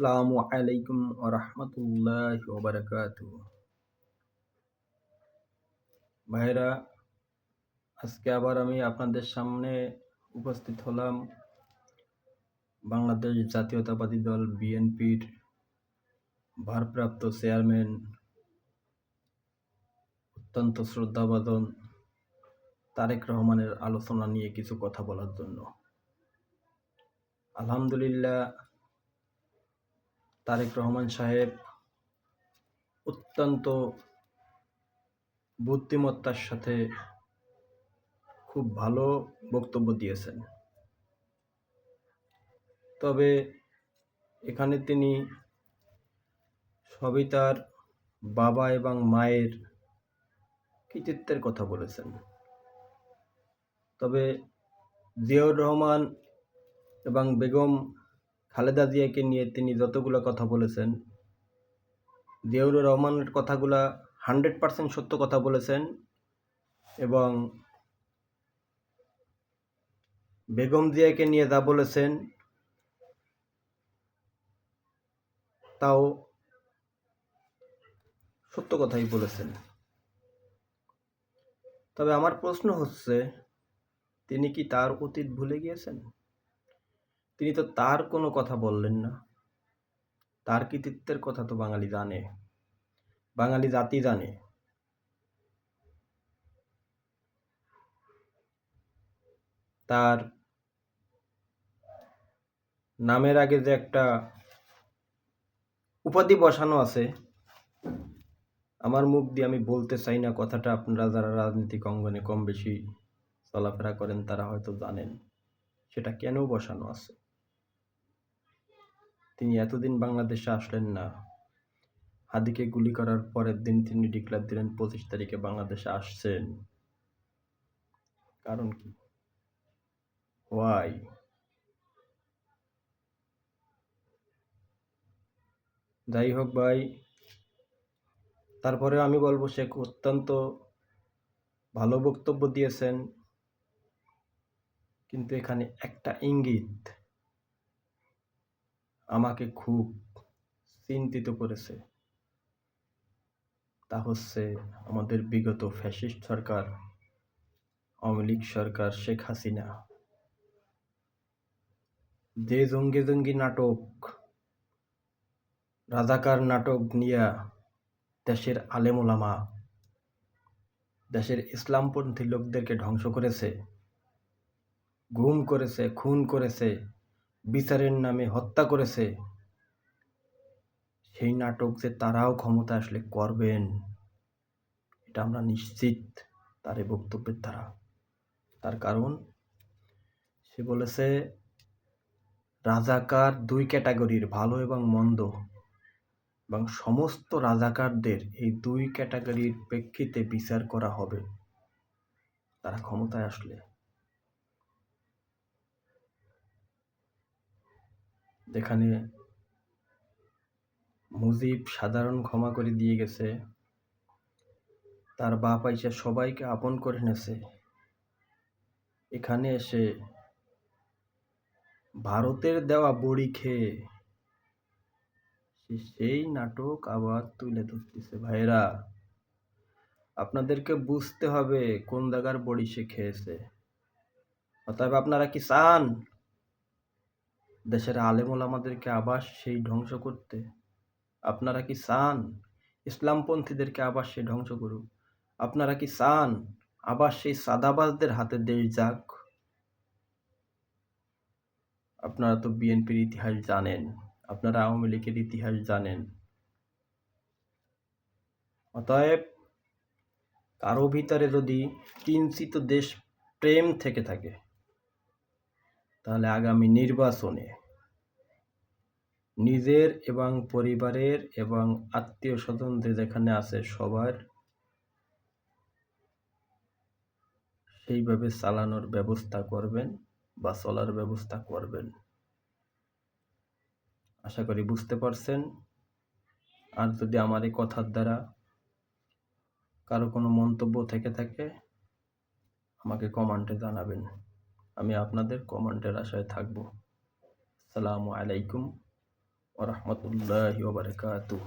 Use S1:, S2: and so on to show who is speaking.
S1: আসসালামু আলাইকুম ওয়া রাহমাতুল্লাহি ওয়া বারাকাতুহু। ভাইরা, আজকে আবার আমি আপনাদের সামনে উপস্থিত হলাম বাংলাদেশ জাতীয়তাবাদী দল বিএনপির ভারপ্রাপ্ত চেয়ারম্যান অত্যন্ত শ্রদ্ধাভাজন তারেক রহমানের আলোচনা নিয়ে কিছু কথা বলার জন্য। আলহামদুলিল্লাহ, তারেক রহমান সাহেব অত্যন্ত বুদ্ধিমত্তার সাথে খুব ভালো বক্তব্য দিয়েছেন। তবে এখানে তিনি সবই তার বাবা এবং মায়ের কৃতিত্বের কথা বলেছেন। তবে জিয়াউর রহমান এবং বেগম খালেদা জিয়াকে নিয়ে তিনি যতগুলো কথা বলেছেন, জিয়াউর রহমানের কথাগুলা 100% সত্য কথা বলেছেন এবং বেগম জিয়াকে নিয়ে যা বলেছেন তাও সত্য কথাই বলেছেন। তবে আমার প্রশ্ন হচ্ছে, তিনি কি তার অতীত ভুলে গিয়েছেন? তিনি তো তার কোনো কথা বললেন না। তার কৃতিত্বের কথা তো বাঙালি জানে, বাঙালি জাতি জানে। তার নামের আগে যে একটা উপাধি বসানো আছে, আমার মুখ দিয়ে আমি বলতে চাই না কথাটা, আপনারা যারা রাজনৈতিক অঙ্গনে কম বেশি চলাফেরা করেন তারা হয়তো জানেন সেটা কেন বসানো আছে। তিনি এতদিন বাংলাদেশে আসলেন না, হাদিকে গুলি করার পরের দিন তিনি ডিক্লার দিলেন 25 তারিখে বাংলাদেশে আসছেন। কারণ কি? ওয়াই? যাই হোক ভাই, তারপরে আমি বলবো সে অত্যন্ত ভালো বক্তব্য দিয়েছেন, কিন্তু এখানে একটা ইঙ্গিত আমাকে খুব চিন্তিত করেছে। তা হচ্ছে আমাদের বিগত ফ্যাসিস্ট সরকার, আওয়ামী লীগ সরকার, শেখ হাসিনা যে জঙ্গি জঙ্গি নাটক, রাজাকার নাটক নিয়ে দেশের আলেম ওলামা, দেশের ইসলামপন্থী লোকদেরকে ধ্বংস করেছে, গুম করেছে, খুন করেছে, বিচারের নামে হত্যা করেছে, সেই নাটক যে তারাও ক্ষমতা আসলে করবেন এটা আমরা নিশ্চিত তার এই বক্তব্যের দ্বারা। তার কারণ সে বলেছে রাজাকার দুই ক্যাটাগরির, ভালো এবং মন্দ, এবং সমস্ত রাজাকারদের এই দুই ক্যাটাগরির প্রেক্ষিতে বিচার করা হবে তারা ক্ষমতায় আসলে। যেখানে মুজিব সাধারণ ক্ষমা করে দিয়ে গেছে, তার বাপ আইসা সবাইকে আপন করে নেছে, এখানে এসে ভারতের দেওয়া বড়ি খেয়ে সেই নাটক আবার তুলে ধরতেছে। ভাইরা, আপনাদেরকে বুঝতে হবে কোন জায়গার বড়ি সে খেয়েছে। অতএব আপনারা কি চান দেশের আলেম ওলামাদেরকে আবার সেই ধ্বংস করতে? আপনারা কি চান ইসলামপন্থীদেরকে আবার সে ধ্বংস করুক? আপনারা কি চান আবার সেই সাদাবাজদের হাতে দেশ যাক? আপনারা তো বিএনপির ইতিহাস জানেন, আপনারা আওয়ামী লীগের ইতিহাস জানেন। অতএব কারো ভিতরে যদি কিঞ্চিত দেশ প্রেম থেকে থাকে তাহলে আগামী নির্বাচনে নিজের এবং পরিবারের এবং আত্মীয় স্বজন যে যেখানে আছে সবার সেইভাবে চালানোর ব্যবস্থা করবেন বা চলার ব্যবস্থা করবেন। আশা করি বুঝতে পারছেন। আর যদি আমার এই কথার দ্বারা কারো কোনো মন্তব্য থেকে থাকে আমাকে কমেন্টে জানাবেন, আমি আপনাদের কমেন্টের আশায় থাকব। আসসালামু আলাইকুম ওয়া রাহমাতুল্লাহি ওয়া বারাকাতুহু।